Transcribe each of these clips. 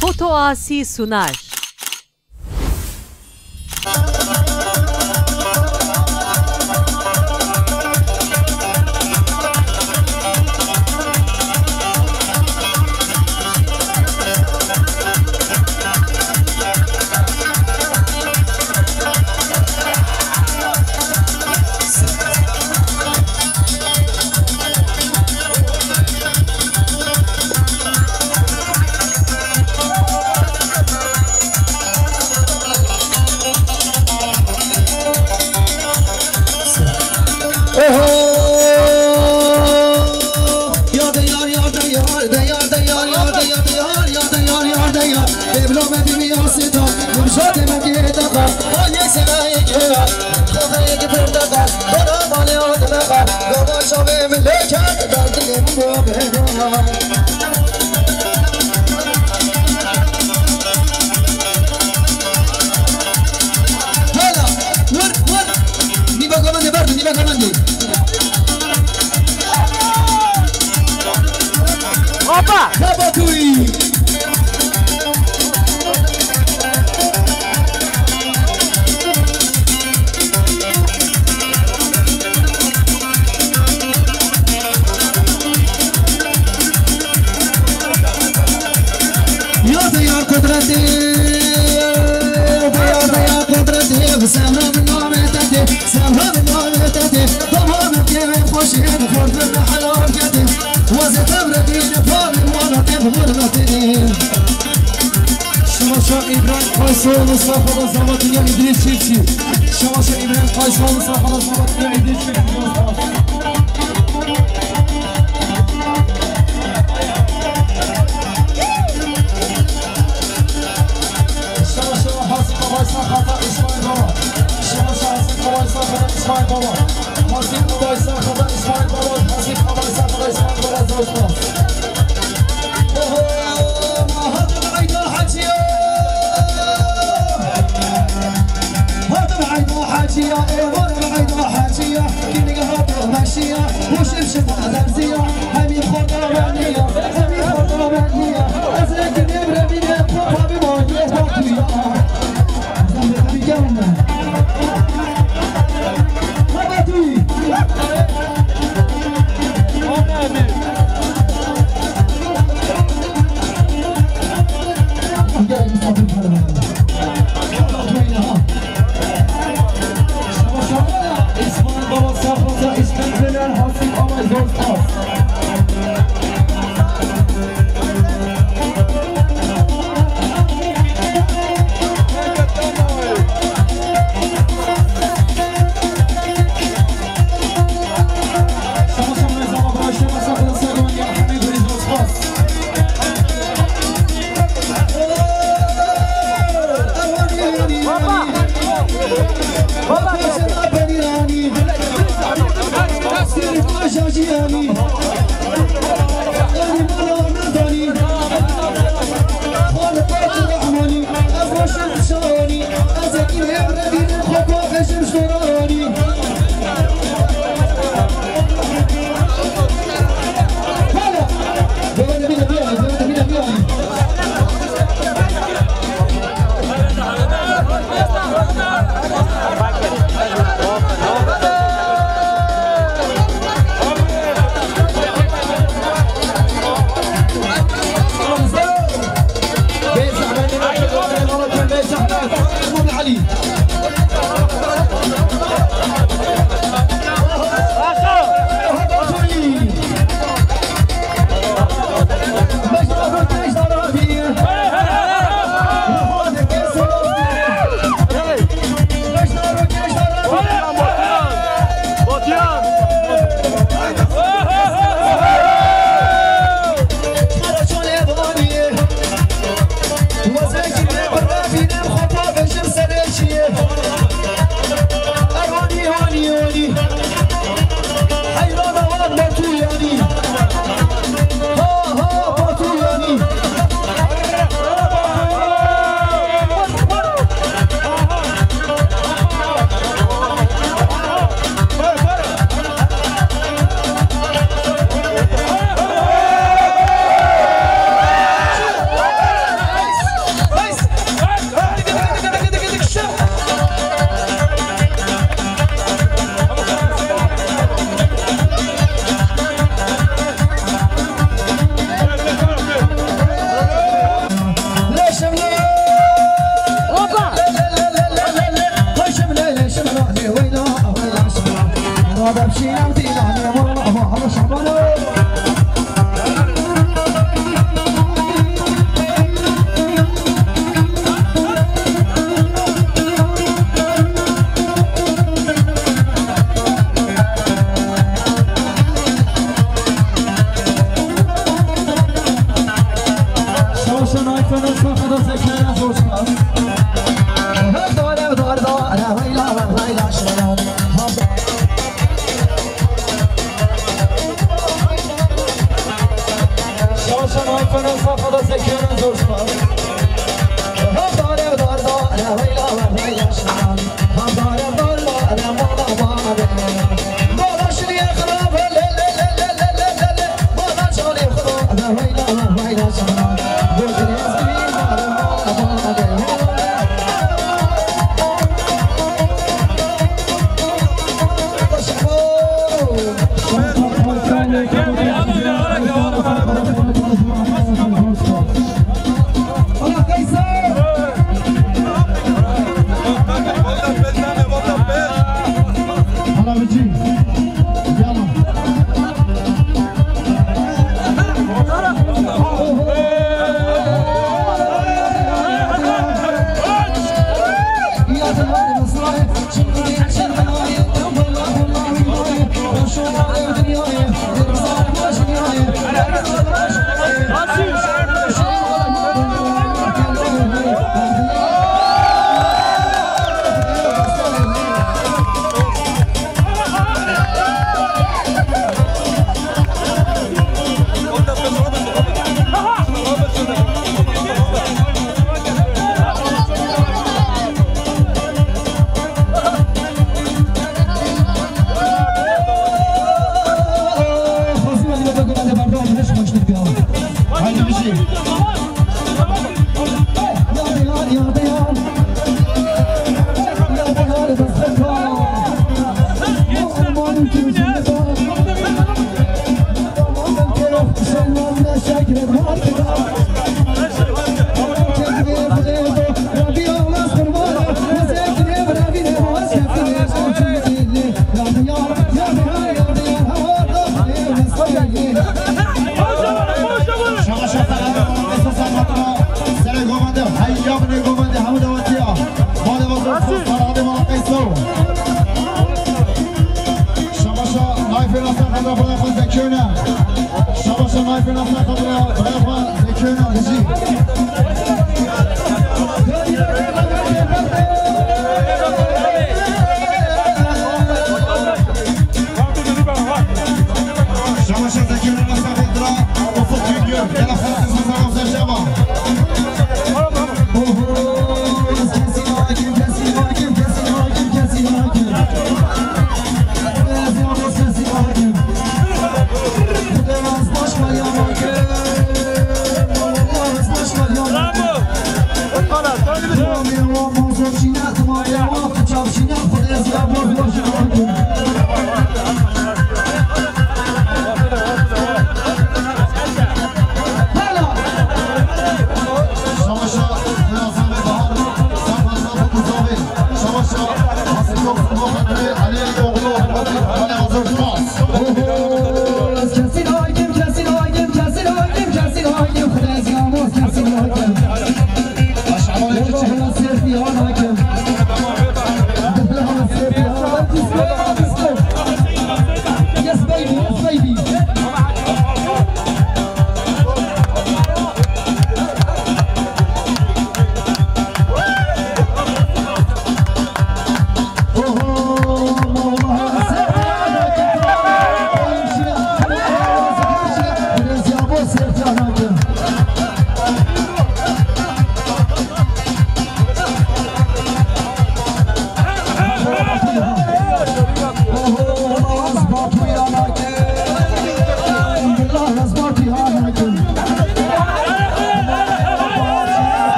Foto Asi sunar. Opa! Şaşa Mustafa Zavat'ın İdris Çiftçi. Şaşa İbrahim Kaysal Mustafa Zavat'ın İdris Çiftçi. Şaşa Hasan Kabaysa Kata İsmail Baba. Şaşa Hasan Kabaysa Kata İsmail Baba. Hasan Kabaysa Kata İsmail Baba. Hasan Kabaysa Kata İsmail Baba Zavutmaz. حاجية وانا بعيدة حاجية كيني قهرة ماشية وشمشم غزية همي خضرة معنية همي خضرة معنية أزرق النمرة من يطلبها بموجه وقوية زمر أبي جونا هبطوي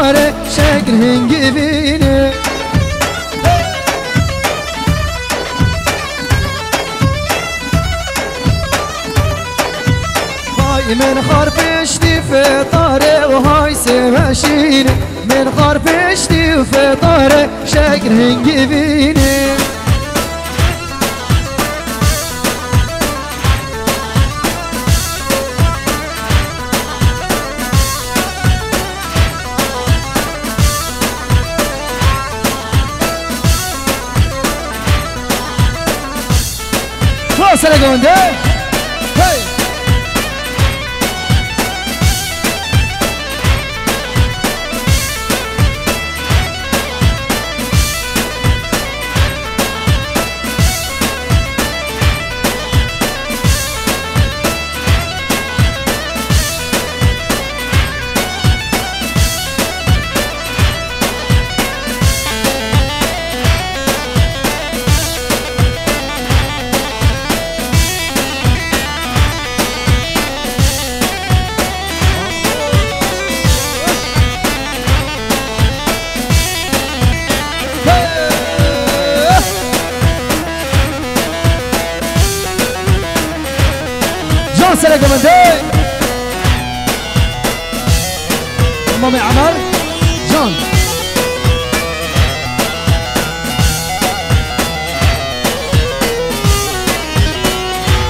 فتاره شکر هنگی بینه های من خار پشتی فتاره و های سوشینه من خار پشتی و فتاره شکر هنگی بینه Forza le gonde! Hey! سلام كمان مامي عمر جون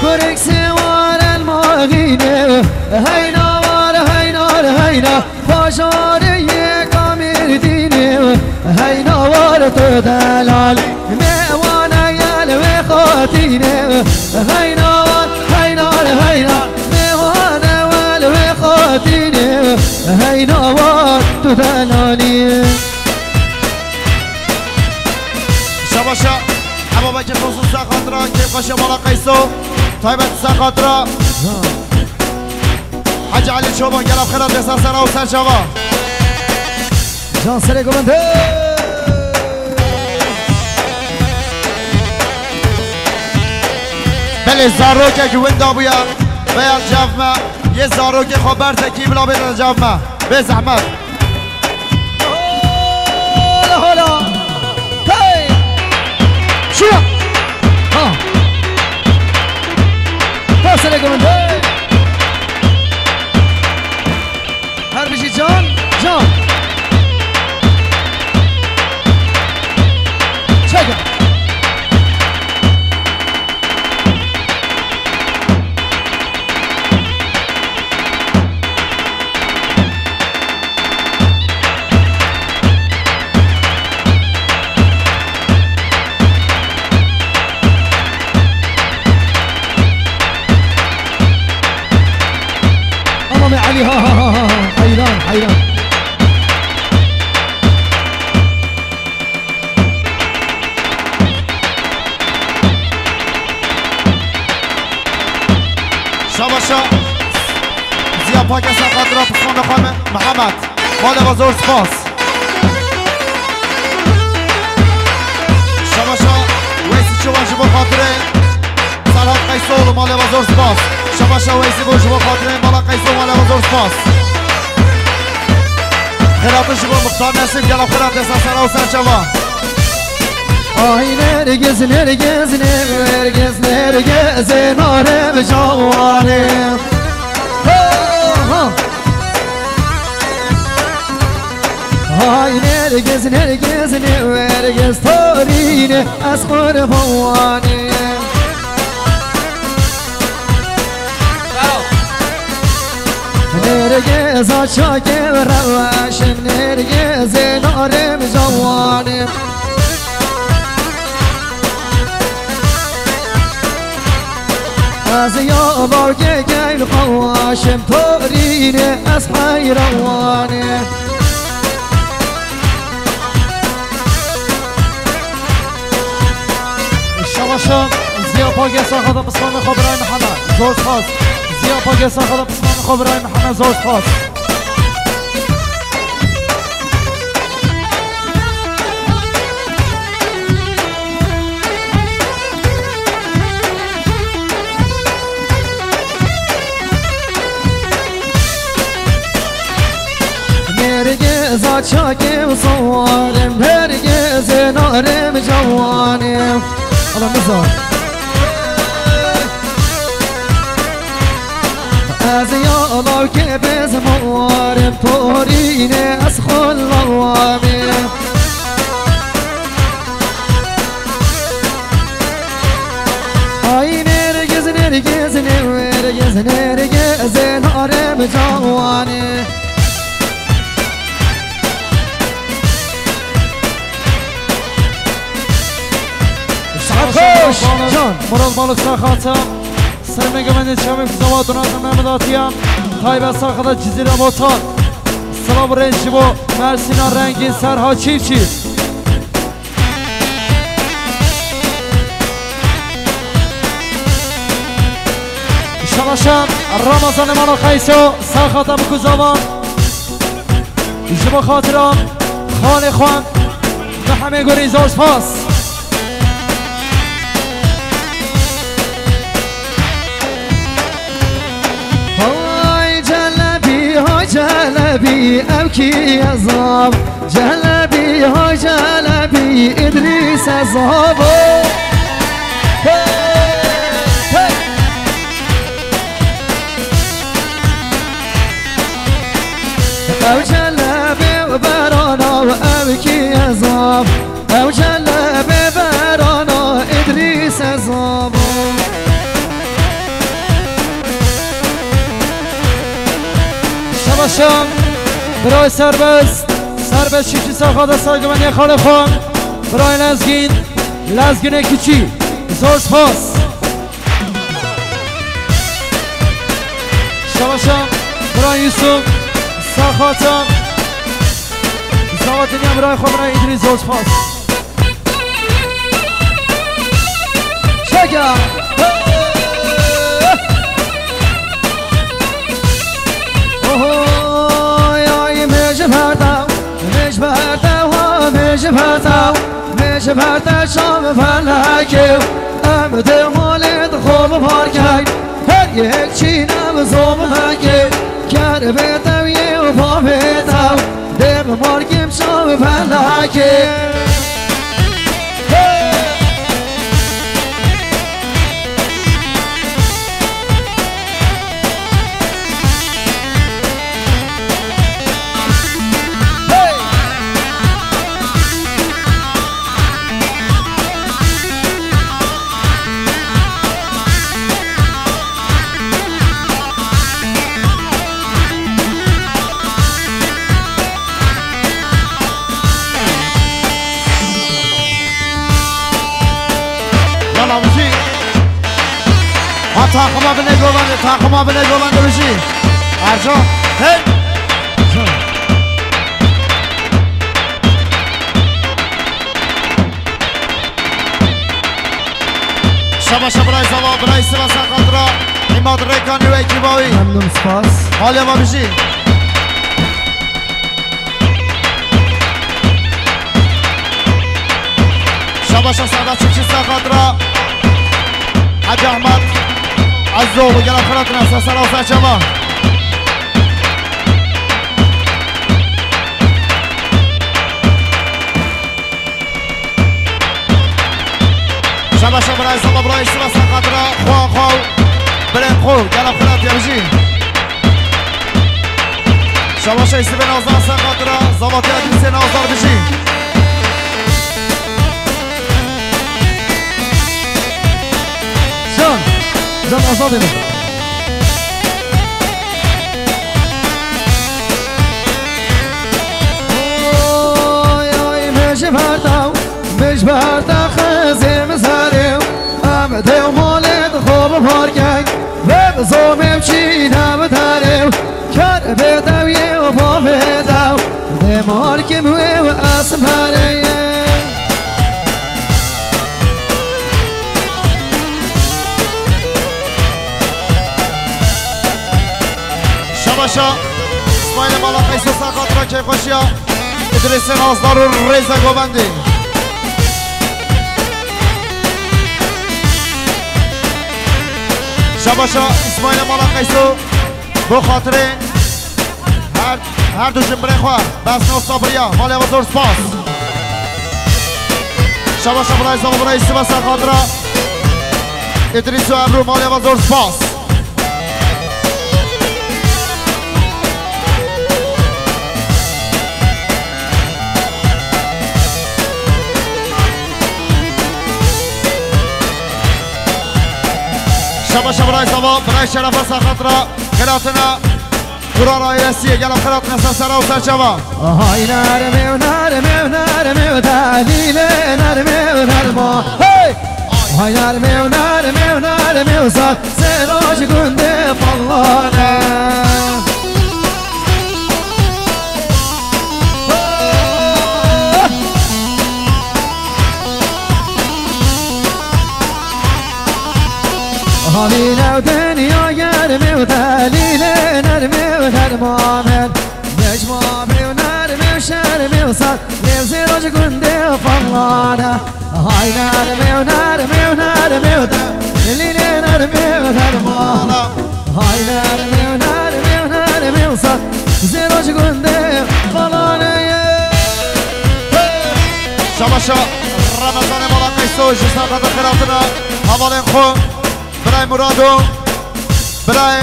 فرق سوار الماغينة هينا وار هينا هينا فجاري كامل ديني هينا وار تدلال موانا يا خاتيني هينا وار هينا هينا موانا والخاتيني هينا وار تدلالي شباشا اما باید خصوص خاطرا کیف قشه مالا قیسو طایبت خاطرا حج علی چوبان گلاب خیرات بسر سر و سر شوا جان سره گمنده بله زاروکه که وندا بویا بیان جفمه یه زاروکه خبر تکی بلا بیدن جفمه به زحمت هلا هلا هی شو ها فاصله گمنده هر بشی جان جان چگه علي ها حيران حيران شاباشا زيا باكستان خاطرة بسخون خانم محمد مال بزرگ سپاس شاباشا ویسی چوبان شبا خاطره سرحد قیسول مال بزرگ سپاس شباشا ویسی گوش با خاطره مالا قیسو مالا بزرگ سپاس خیراتو شبا مختار نسیم گلا خیرات دستا سرا و سر شبا آی نرگز نرگز نرگز نرگز نارم جوانم آی نرگز نرگز نرگز تارین از قربانم نرگز آشاکم روشم نرگز نارم جوانم از یا بارگه گیل خواشم تارین از حیروانم شباشا زیا پاکستان خدا پسمان خبرای محمد زور خواست زیا پاکستان خدا پسمان خبرای محمد زور خواست نرگز چاکی صوارم هرگز نارم جوانم الله نزار از یالا که بزموارم پورینه از خلوامم آی نرگز نرگز نرگز نرگز نارم جوانم جان مراد مالک ساخاتم سرمه گمنده چمه فزاوات دوناتم نمداتیم تایب ساخات جزیره موتان سلام رنجی با مرسینا رنگین سرها چیف چیف شماشم رمضان مالا خیسو ساخاتم کزاوان جبا خاطرم خانه خوان به همه گوری زوز پاس جلبي أبكي أصاب جلبي هاي جلبي إدريس أصاب أو جلبي وبرانا وأبكي أصاب أو جلبي برانا إدريس أصاب شباشم برای سربست شیشی ساخاده ساگمانی خاله خان برای لزگین کچی زور سپاس شباشم برای یوسف ساخاتم زواتنی هم برای خود برای ایدری زور سپاس شکر مش برتا شام فلکه امده مالت خوب پارکه هر یک چینم زوم هکه کر بیتم یه و پا بیتم دم مارکیم شام فلکه تاقما به نگوانده بشی ارجا هی شبا برای زوا برای سوا سنقاطرا ایماد ریکانی و ایکیباوی ممنون سپاس حالی ما بشی شبا سعدت چیچی سنقاطرا حاج احمد عزو وقال فرقنا سلام سلام شبا برای زما برای سوا سنقاطرا خو بریم خو قال فرقنا يرجي شبا شيء نازار سنقاطرا زواتي ادريس نازار بشي جان آزاده می مش برتا خزم سرم امده و مالت خوب پارکن و بزومم چینم ترم کر بیتم یه و پا بیتم ده مارکم و اسمره شباشا اسماعیل مالا قیسو ساقات را که خوشیا ادریس نازدار و ریزه گوبندی شباشا اسماعیل مالا قیسو بو خاطر هر دو جنبره خواه بس نو صابریا مالی بزرگ سپاس شبا شبا رای زمان برای سی بسر خاطره ادریس و امرو مالی بزرگ سپاس شبا شبا رای زمان برای شرف بسر خاطره خیراتنا قرار آیرسیه گلم خیراتنا سر و سر شبا آهای نرمه و نرمه و نرمه و دلیله نرمه و نرما آهای نرمه و نرمه و نرمه و سر سراج گنده فالانه آمینه و دنیا گرمه و دلیله نرمه و نرمامن نجمامه و نرمه و شرمه و سر نوزی راج گنده و فالانه آهای نرمه و نرمه و نرمه و دلیله نرمه و نرمامن آهای نرمه و نرمه و نرمه و سر نوزی راج گنده و فالانه شباشا رمضان مولا قیسو جسر قدر خیراتنا حوالین خون برای مرادو برای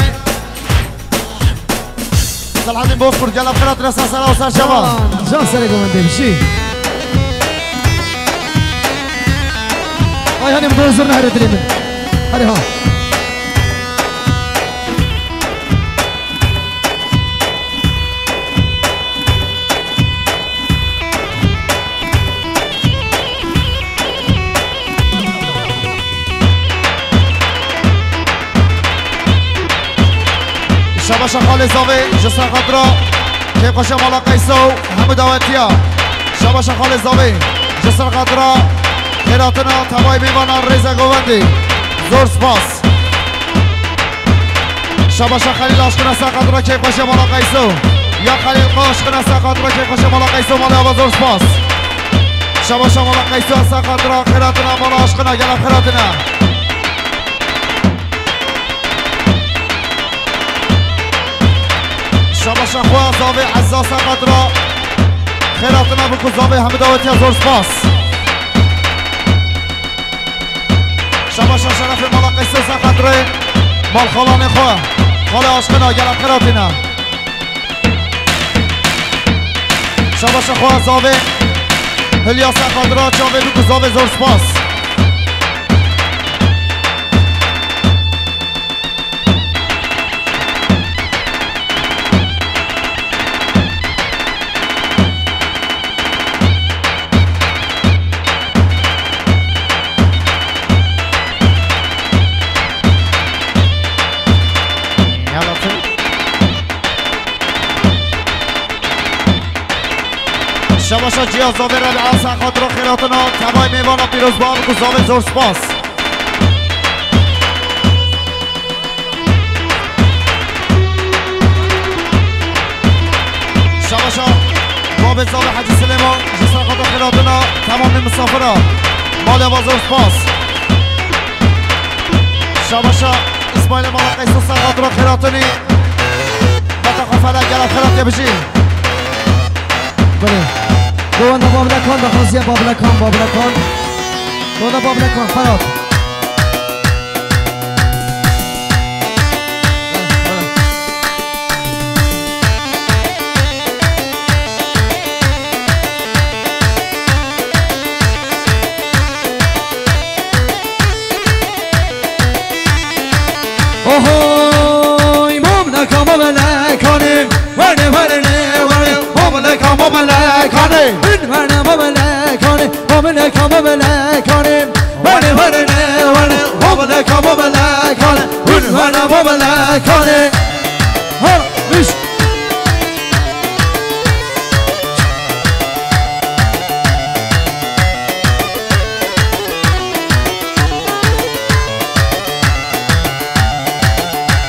سلحانین بوفر گلم خیرات رسا سر و سر شما جان سره گمنده بشی آی هنیم دوزر نهره دلیمه هری ها شباشا خالي زاوي جسر خضرا كيف قشا مالا قيسو همو دعوتيا شباشا خالي زاوي جسر خضرا خيراتنا تباي ميوانا ريزا قواندي زور سپاس شباشا خليل عشقنا سر خضرا كيف قشا مالا قيسو يا خليل عشقنا سر خضرا كيف قشا مالا قيسو مالا هوا زور سپاس شباشا مالا قيسو سر خضرا خيراتنا مالا عشقنا يلا خيراتنا شباشا خواه زاوی عزاز قدرا خیراتنا بکن زاوی همه دعوتی زور سپاس شباشا شرف مالا قیسوس قدره مال خالان خواه خال عاشقنا گلم خیراتنا شباشا خواه زاوی هلیاس قدرا چاوی بکن زاوی زور سپاس شباشا جیا زاوی ربیعه سر خاطر خیراتنا تبای میوانا پیروز با بکن زاوی زور سپاس شباشا باب زاوی حجی سلیمان جسر خاطر خیراتنا تمام مسافرها مال و زور سپاس شباشا اسماعیل مالا قیسو سر خاطر خیراتنی بطاقه فلک گلم خیراتی بشی بله دوان دا بابلکان دا خاصیه بابلکان دوان دا بابلکان فراد اوهوی بابلکان بابلکانیم ورنه بابلکان بابلکانیم ورنه بابلکانیم بابلکان بابلکانیم ورنه بابلکان بابلکانیم ورنه بابلکانیم ها بیش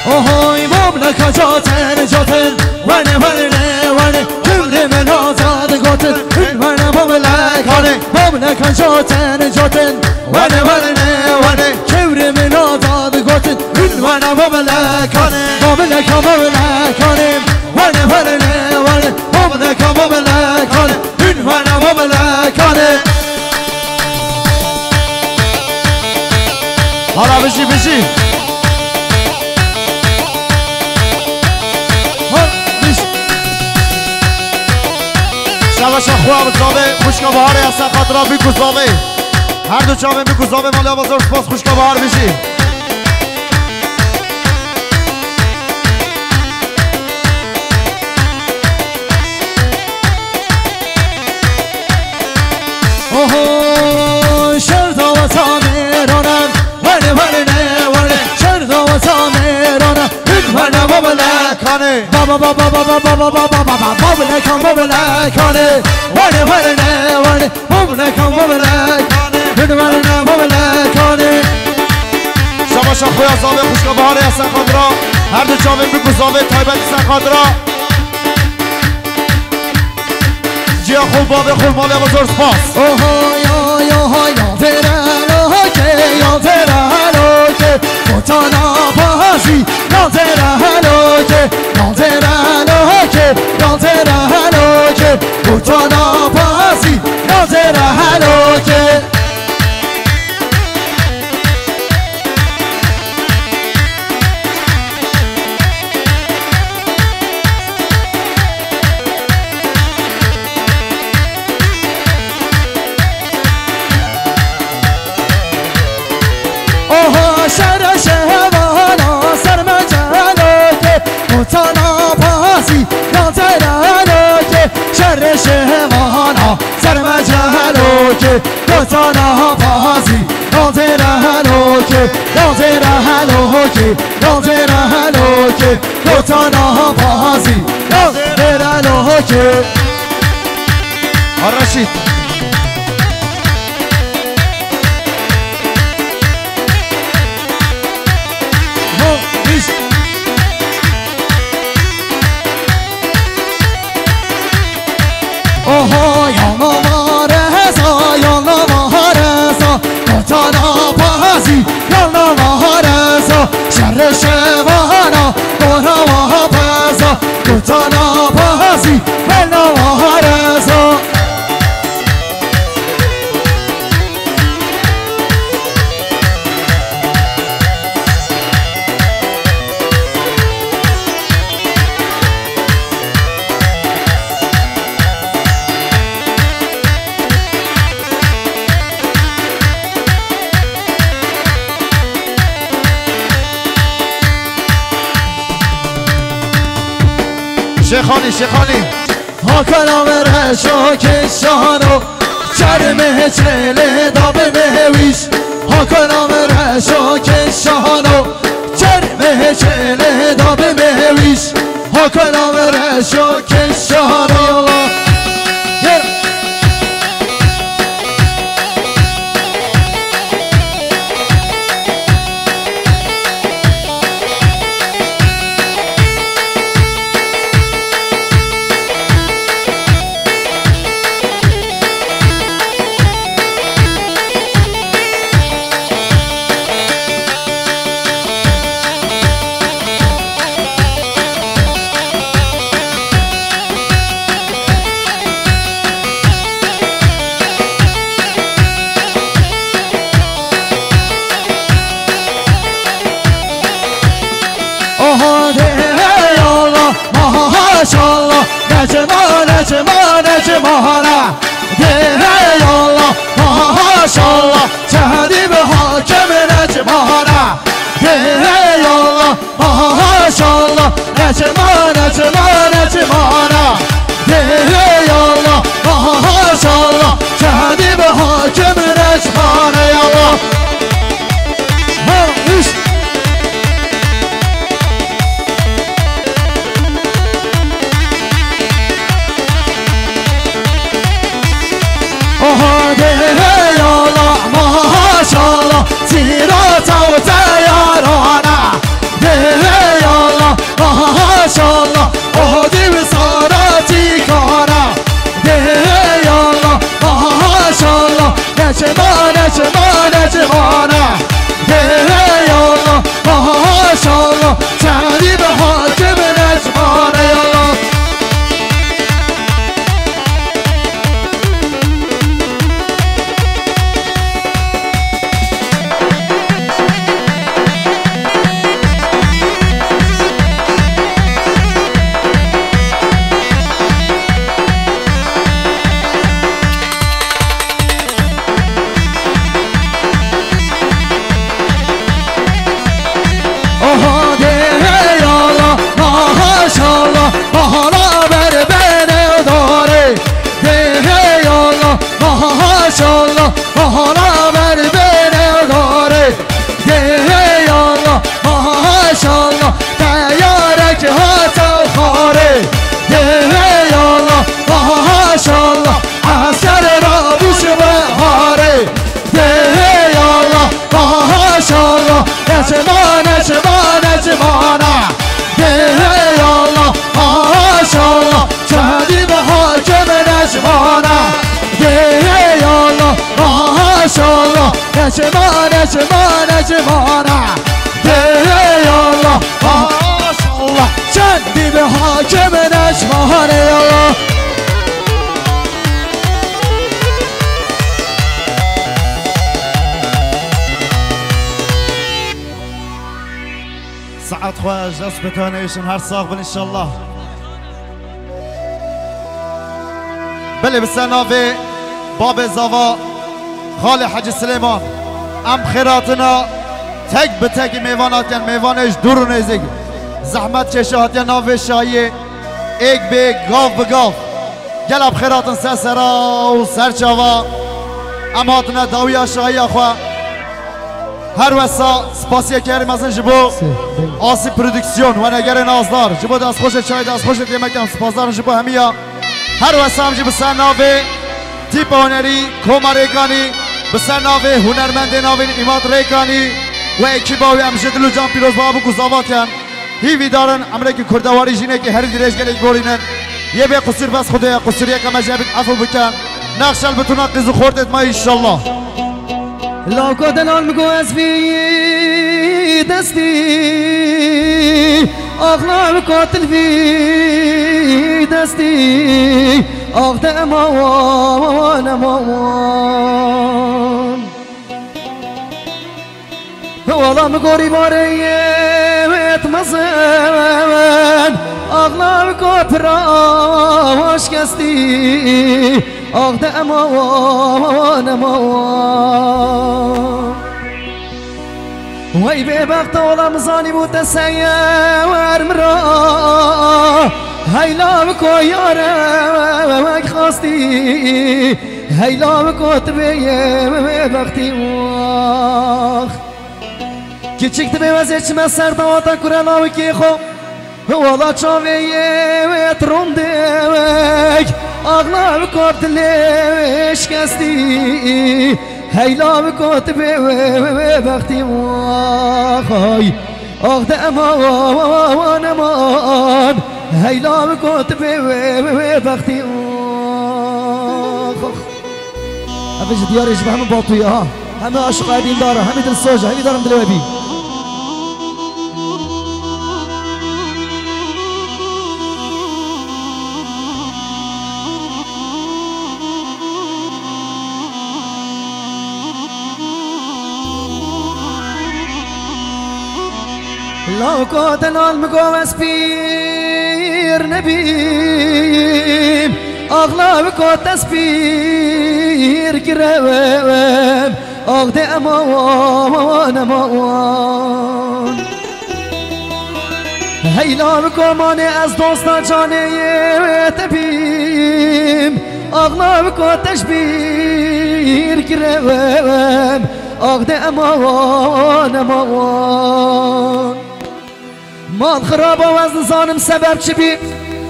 اوهوی بابلکان جاتن ورنه کل من آزاد گاتن ورنه بابلکان جاتن ورنه کل من آزاد گاتن ورنه بابلکان ورنه حالا بشی بشی شبش خواه بزاوه خوشکا بهاره اصلا خاطرها بیگوزاوه هر دو چاوه بیگوزاوه مالی بازار سپاس خوشکا بهار بشی اوه شرط و سامیرانم ونه ونه نه ونه شرط و سامیرانم ونه مملکانه بابا بابا بابا بابا بابا بابا مملکان مملکانه ونه ونه نه ونه مملکان مملکانه ونه نه مملکانه شباش خویا زاوه خوشکا بهاره اصلا خاطرها هر دو چاوه بیگوزاوه تایبت اصلا خاطرها جیا خوب بابه خوب مالی بازار سپاس اوه یا یا یا فرالو که یا فرالو که بوتانا بازی یا فرالو که یا فرالو که یا فرالو که بوتانا بازی یا فرالو که شهر شهوانا سرم جهلو که بوتانا پاسی نازرانو که شهر شهوانا سرم جهلو که بوتانا پاسی نازرانو که نازرانو که نازرانو که بوتانا پاسی نازرانو که رشید اوه یا نوارزا یا نوارزا بوتانا پازی یا نوارزا شهر شوانا برا و پزا بوتانا پازی یا نوارزا شیخانی شیخانی هاکانا برشو کشانو چرمه چله دابه مهویش هاکانا برشو کشانو چرمه چله دابه مهویش هاکانا برشو کشانو ماشاءالله نجمانا ده یالله ماشاءالله جهدی به حاکم نجمانا ده یالله ماشاءالله نجمانا ده یالله ماشاءالله جهدی به حاکم نجمانا یالله ماشاءالله زیرا تو تیارانا ده یالله مانا بر بین داره ده الله ماشالله تیارک هاتا خاره ده الله ماشالله عسکر را بوش بهاره ده الله ماشالله نجمانه ده الله ماشالله شهدی به حاکم نجمانه ده الله ماشالله نجمانه ده الله ماشالله شهدی به حاکم نجمانه الله سعد خواهش دست بتانیشون هر ساق بل انشالله بله بسناوه باب زاوا خال حج سلیمان ام خیراتنا تک به تک میوانات یعنی میوانش دور و نزدیک زحمت چشات یا ناوه شایه ایک به گاف به گاف گلب خیراتن سرسرا و سرچاوا ام هاتنا داویا شایه خواه هر وسا سپاسیه کریم از جبو آسی پرودکسیون و نگر نازدار جبو دست خوش چای دست خوش دیمکم سپاسدار جبو همیا هر وسا هم جبو سر ناوه تیپ هنری کوما ریکانی بسر ناوه هنرمند ناوه ایماد ریکانی و اکیباوی هم جدلو جان پیروز بابو کزاواتیان هیوی دارن امریکی کردواری جینه که هر دیرش گلیک بورینن یه به قصیر بس خدا قصیر یک مجابت عفو بکن نقشل بتونا قیزو خوردت ما انشالله لا کدنال مگو از بی دستی آغلام قاتل بی دستی آغد امان والا مگوری باریت مزن آغلام قاتراش کستی آغد امان وی به بخت اولا مزانی بود سیار مرا هیلا بکو یارم خواستی هیلا بکو تبیه بختی واخ کچک تبیه وزیچ من سرداتا کرانا بکی خو والا چاویه تروندک آغلا بکو تلیش کستی هیلا بکوت به بختی واخای آغد امان هیلا بکوت به بختی واخ افش دیارش به همه باطویه ها همه عاشق عدین داره همه دل سوجه همه دارم دلوبی لو كودنا المقوس بير نبيم أغلب كود تسبير كرام أغدي أمان هيلا بكماني از دوستا جاني تبيم أغلب كود تشبير كرام أغدي أمان مال خرابه وزن زانم سبب چی بی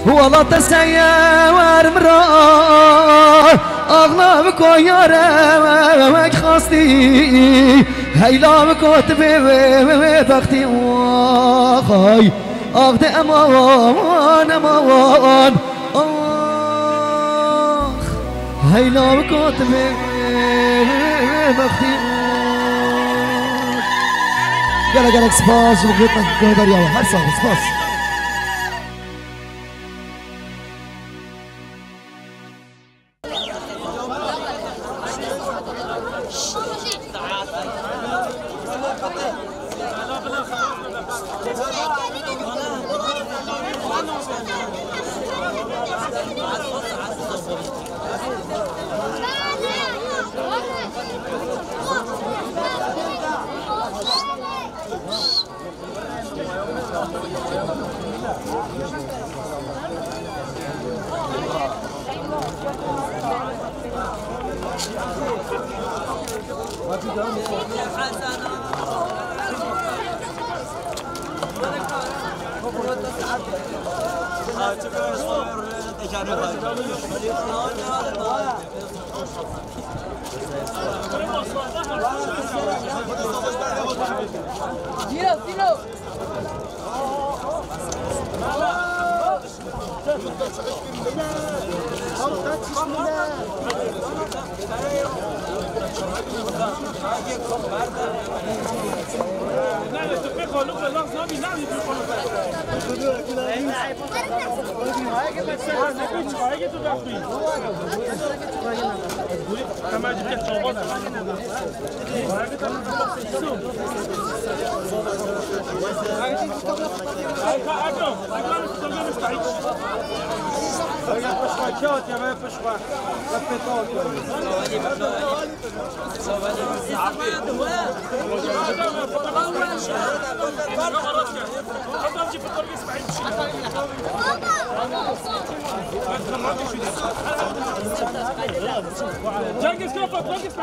والا تسیار مرا اغلا بکو یارم خواستی هیلا بکو تبی بختی آخای آغد امان هیلا بکو تبی بختی گلک سپاس و خدمت گهداری ها هر سال سپاس جنگس كفر جنگس